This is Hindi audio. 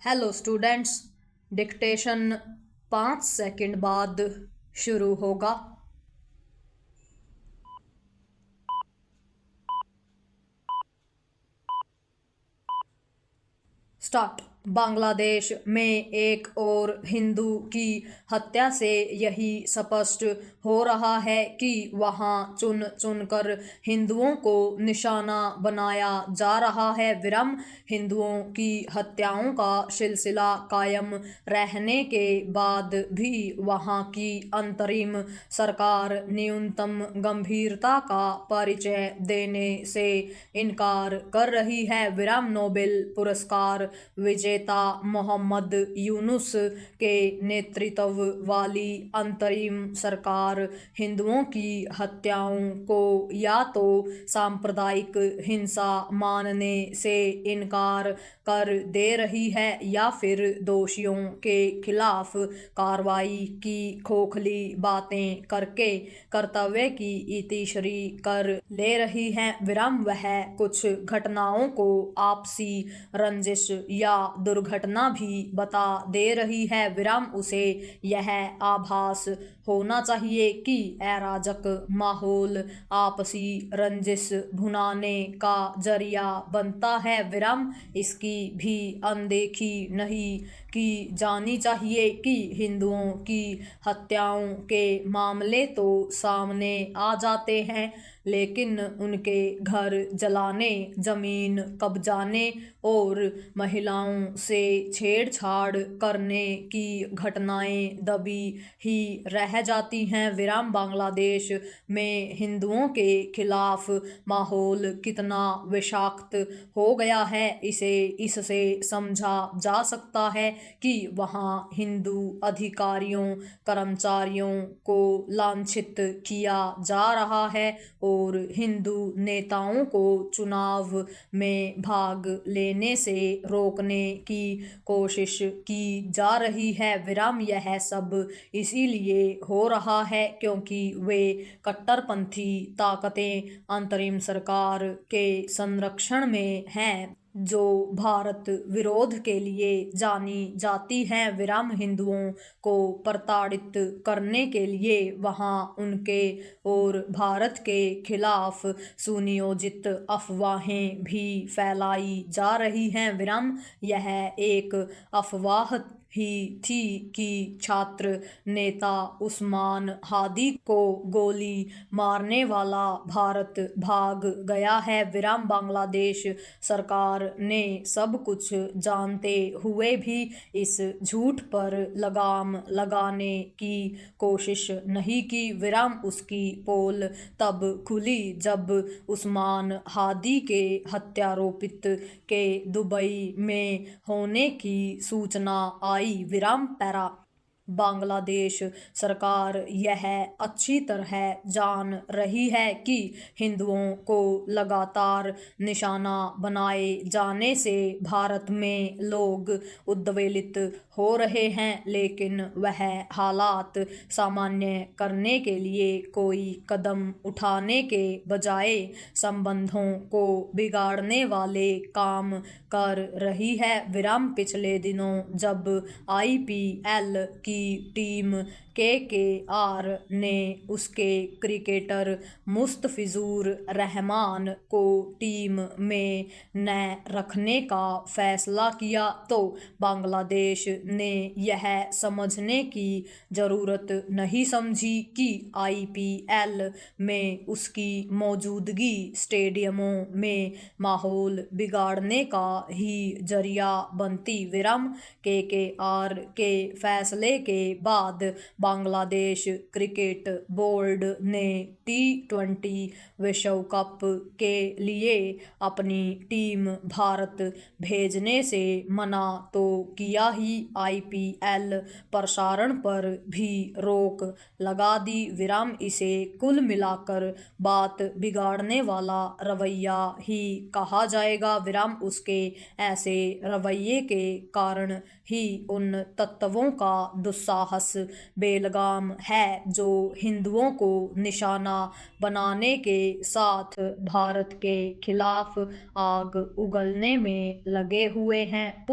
हेलो स्टूडेंट्स, डिक्टेशन 5 सेकंड बाद शुरू होगा। स्टार्ट। बांग्लादेश में एक और हिंदू की हत्या से यही स्पष्ट हो रहा है कि वहां चुन चुनकर हिंदुओं को निशाना बनाया जा रहा है। हिंदुओं की हत्याओं का सिलसिला कायम रहने के बाद भी वहां की अंतरिम सरकार न्यूनतम गंभीरता का परिचय देने से इनकार कर रही है। नोबेल पुरस्कार विजेता मोहम्मद यूनुस के नेतृत्व वाली अंतरिम सरकार हिंदुओं की हत्याओं को या तो सांप्रदायिक हिंसा मानने से इनकार कर दे रही है या फिर दोषियों के खिलाफ कार्रवाई की खोखली बातें करके कर्तव्य की इतिश्री कर ले रही है। वह कुछ घटनाओं को आपसी रंजिश या दुर्घटना भी बता दे रही है। उसे यह आभास होना चाहिए कि अराजक माहौल आपसी रंजिश भुनाने का जरिया बनता है। इसकी भी अनदेखी नहीं की जानी चाहिए कि हिंदुओं की हत्याओं के मामले तो सामने आ जाते हैं, लेकिन उनके घर जलाने, जमीन कब्जाने और महिलाओं से छेड़छाड़ करने की घटनाएं दबी ही रह जाती हैं। बांग्लादेश में हिंदुओं के खिलाफ माहौल कितना विषाक्त हो गया है, इससे समझा जा सकता है कि वहां हिंदू अधिकारियों, कर्मचारियों को लांछित किया जा रहा है और हिंदू नेताओं को चुनाव में भाग लेने से रोकने की कोशिश की जा रही है। यह सब इसीलिए हो रहा है क्योंकि वे कट्टरपंथी ताकतें अंतरिम सरकार के संरक्षण में हैं, जो भारत विरोध के लिए जानी जाती हैं। हिंदुओं को प्रताड़ित करने के लिए वहां उनके और भारत के खिलाफ सुनियोजित अफवाहें भी फैलाई जा रही हैं। यह एक अफवाह ही थी कि छात्र नेता उस्मान हादी को गोली मारने वाला भारत भाग गया है। बांग्लादेश सरकार ने सब कुछ जानते हुए भी इस झूठ पर लगाम लगाने की कोशिश नहीं की। उसकी पोल तब खुली जब उस्मान हादी के हत्यारोपित के दुबई में होने की सूचना आई। पैरा बांग्लादेश सरकार यह अच्छी तरह जान रही है कि हिंदुओं को लगातार निशाना बनाए जाने से भारत में लोग उद्वेलित हो रहे हैं, लेकिन वह हालात सामान्य करने के लिए कोई कदम उठाने के बजाय संबंधों को बिगाड़ने वाले काम कर रही है। पिछले दिनों जब IPL की टीम KKR ने उसके क्रिकेटर मुस्तफिजुर रहमान को टीम में न रखने का फैसला किया, तो बांग्लादेश ने यह समझने की ज़रूरत नहीं समझी कि IPL में उसकी मौजूदगी स्टेडियमों में माहौल बिगाड़ने का ही जरिया बनती। KKR के फैसले के बाद बांग्लादेश क्रिकेट बोर्ड ने T20 विश्व कप के लिए अपनी टीम भारत भेजने से मना तो किया ही, IPL प्रसारण पर भी रोक लगा दी। इसे कुल मिलाकर बात बिगाड़ने वाला रवैया ही कहा जाएगा। उसके ऐसे रवैये के कारण ही उन तत्वों का दुस्साहस बेलगाम है जो हिंदुओं को निशाना बनाने के साथ भारत के खिलाफ आग उगलने में लगे हुए हैं।